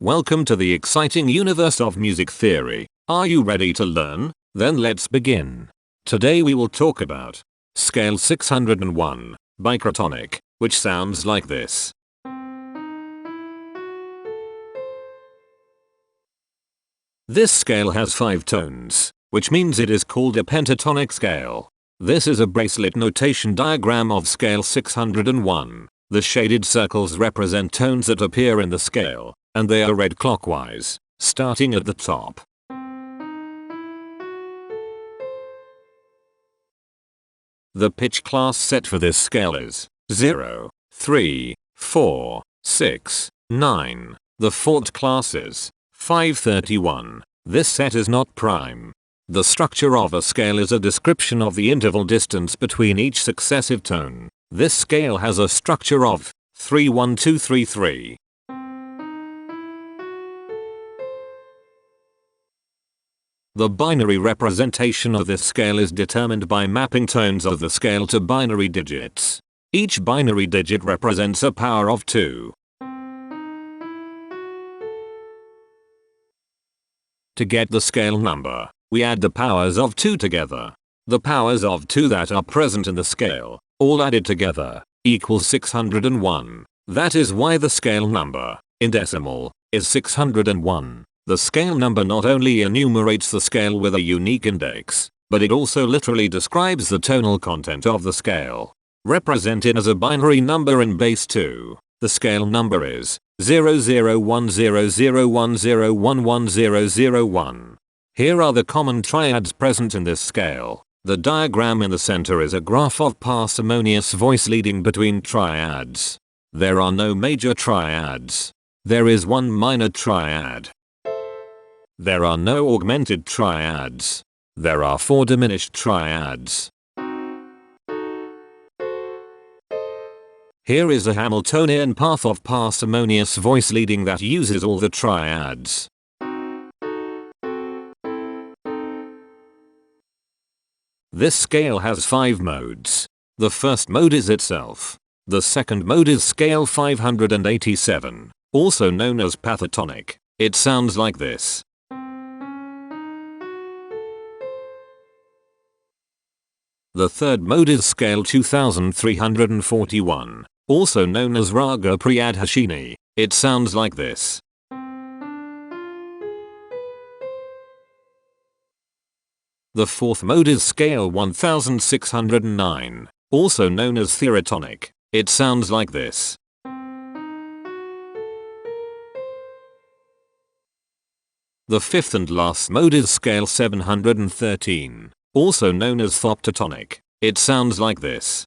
Welcome to the exciting universe of music theory. Are you ready to learn? Then let's begin. Today we will talk about Scale 601, Bycritonic, which sounds like this. This scale has 5 tones, which means it is called a pentatonic scale. This is a bracelet notation diagram of scale 601. The shaded circles represent tones that appear in the scale, and they are read clockwise, starting at the top. The pitch class set for this scale is 0, 3, 4, 6, 9. The fault class is 531. This set is not prime. The structure of a scale is a description of the interval distance between each successive tone. This scale has a structure of 3 1 2 3 3. The binary representation of this scale is determined by mapping tones of the scale to binary digits. Each binary digit represents a power of 2. To get the scale number, we add the powers of 2 together. The powers of 2 that are present in the scale, all added together, equals 601. That is why the scale number, in decimal, is 601. The scale number not only enumerates the scale with a unique index, but it also literally describes the tonal content of the scale. Represented as a binary number in base 2, the scale number is 001001011001. Here are the common triads present in this scale. The diagram in the center is a graph of parsimonious voice leading between triads. There are no major triads. There is one minor triad. There are no augmented triads. There are 4 diminished triads. Here is a Hamiltonian path of parsimonious voice leading that uses all the triads. This scale has 5 modes. The first mode is itself. The second mode is scale 587, also known as pentatonic. It sounds like this. The third mode is scale 2341, also known as Raga Priyadhashini. It sounds like this. The fourth mode is scale 1609, also known as Bycritonic. It sounds like this. The fifth and last mode is scale 713, also known as pentatonic. It sounds like this.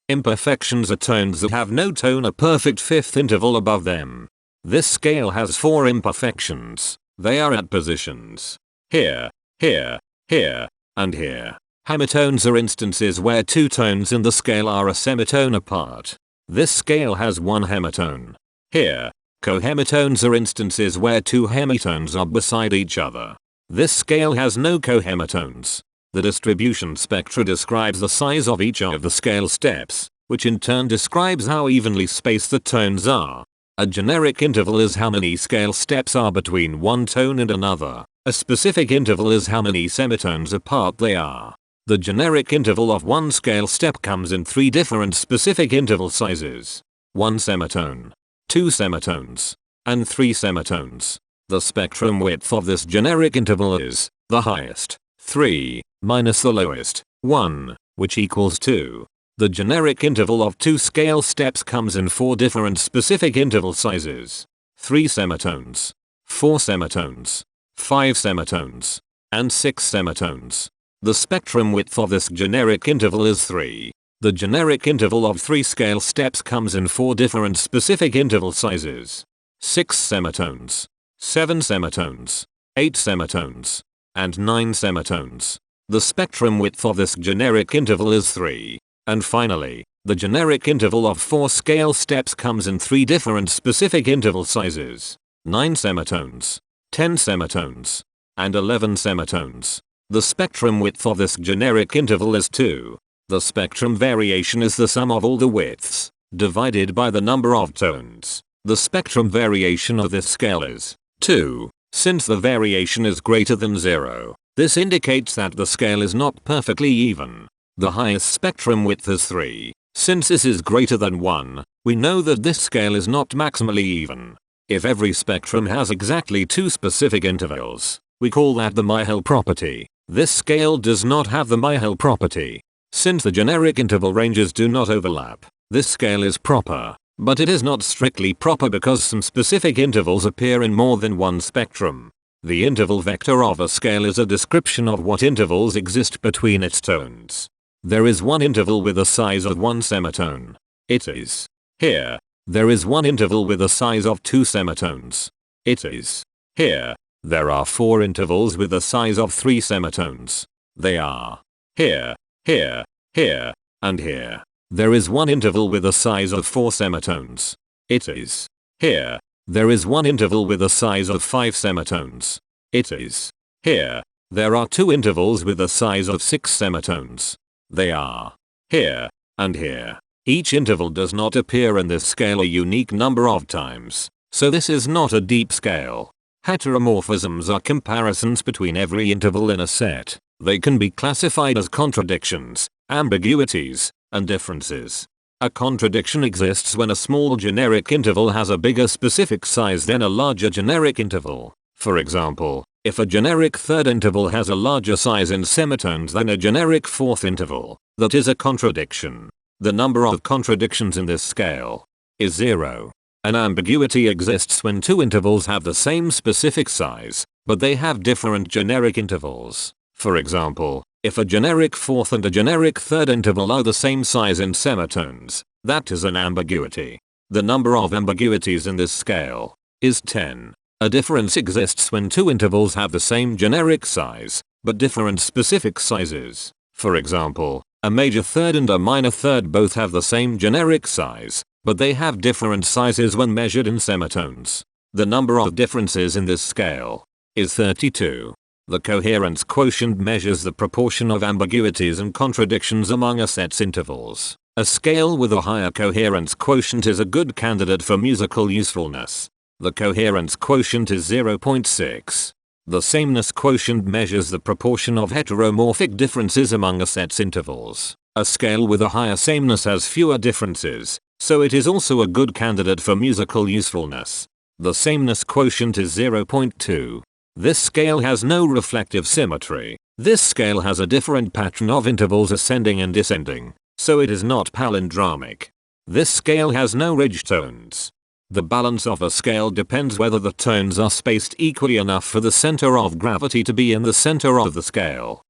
Imperfections are tones that have no tone, a perfect fifth interval above them. This scale has 4 imperfections. They are at positions here, here, here, and here. Hemitones are instances where 2 tones in the scale are a semitone apart. This scale has 1 hemitone here. Cohemitones are instances where 2 hemitones are beside each other. This scale has no cohemitones. The distribution spectra describes the size of each of the scale steps, which in turn describes how evenly spaced the tones are. A generic interval is how many scale steps are between one tone and another. A specific interval is how many semitones apart they are. The generic interval of one scale step comes in 3 different specific interval sizes: 1 semitone, 2 semitones, and 3 semitones. The spectrum width of this generic interval is the highest, 3, minus the lowest, 1, which equals 2. The generic interval of 2 scale steps comes in 4 different specific interval sizes: 3 semitones, 4 semitones, 5 semitones, and 6 semitones. The spectrum width of this generic interval is 3. The generic interval of 3 scale steps comes in 4 different specific interval sizes: 6 semitones, 7 semitones, 8 semitones, and 9 semitones. The spectrum width of this generic interval is 3. And finally, the generic interval of 4 scale steps comes in 3 different specific interval sizes: 9 semitones, 10 semitones, and 11 semitones. The spectrum width of this generic interval is 2. The spectrum variation is the sum of all the widths. divided by the number of tones. The spectrum variation of this scale is 2. Since the variation is greater than 0, this indicates that the scale is not perfectly even. The highest spectrum width is 3. Since this is greater than 1, we know that this scale is not maximally even. If every spectrum has exactly 2 specific intervals, we call that the Myhill property. This scale does not have the Myhill property. Since the generic interval ranges do not overlap, this scale is proper, but it is not strictly proper because some specific intervals appear in more than one spectrum. The interval vector of a scale is a description of what intervals exist between its tones. There is one interval with a size of 1 semitone. It is here. There is one interval with a size of 2 semitones. It is here. There are 4 intervals with a size of 3 semitones. They are here, here, here, and here. There is one interval with a size of 4 semitones. It is here. There is one interval with a size of 5 semitones. It is here. There are 2 intervals with a size of 6 semitones. They are here and here. Each interval does not appear in this scale a unique number of times, so this is not a deep scale. Heteromorphisms are comparisons between every interval in a set. They can be classified as contradictions, ambiguities, and differences. A contradiction exists when a small generic interval has a bigger specific size than a larger generic interval. For example, if a generic third interval has a larger size in semitones than a generic fourth interval, that is a contradiction. The number of contradictions in this scale is 0. An ambiguity exists when 2 intervals have the same specific size, but they have different generic intervals. For example, if a generic fourth and a generic third interval are the same size in semitones, that is an ambiguity. The number of ambiguities in this scale is 10. A difference exists when 2 intervals have the same generic size, but different specific sizes. For example, a major third and a minor third both have the same generic size, but they have different sizes when measured in semitones. The number of differences in this scale is 32. The coherence quotient measures the proportion of ambiguities and contradictions among a set's intervals. A scale with a higher coherence quotient is a good candidate for musical usefulness. The coherence quotient is 0.6. The sameness quotient measures the proportion of heteromorphic differences among a set's intervals. A scale with a higher sameness has fewer differences, so it is also a good candidate for musical usefulness. The sameness quotient is 0.2. This scale has no reflective symmetry. This scale has a different pattern of intervals ascending and descending, so it is not palindromic. This scale has no ridge tones. The balance of a scale depends whether the tones are spaced equally enough for the center of gravity to be in the center of the scale.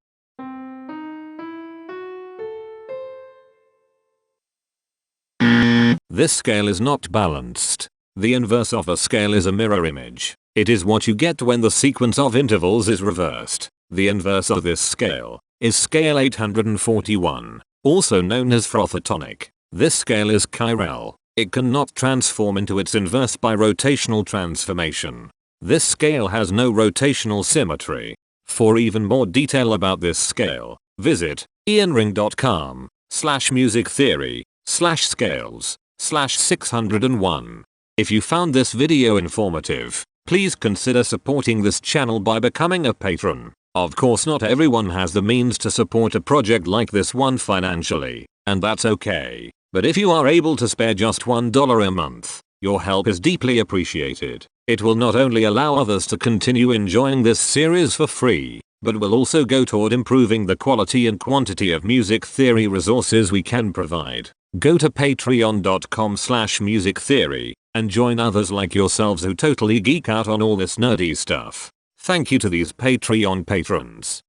This scale is not balanced. The inverse of a scale is a mirror image. It is what you get when the sequence of intervals is reversed. The inverse of this scale is scale 841, also known as pentatonic. This scale is chiral. It cannot transform into its inverse by rotational transformation. This scale has no rotational symmetry. For even more detail about this scale, visit ianring.com/musictheory/scales/601. If you found this video informative, please consider supporting this channel by becoming a patron. Of course, not everyone has the means to support a project like this one financially, and that's okay. But if you are able to spare just $1 a month, your help is deeply appreciated. It will not only allow others to continue enjoying this series for free, but will also go toward improving the quality and quantity of music theory resources we can provide. Go to patreon.com/musictheory and join others like yourselves who totally geek out on all this nerdy stuff. Thank you to these Patreon patrons.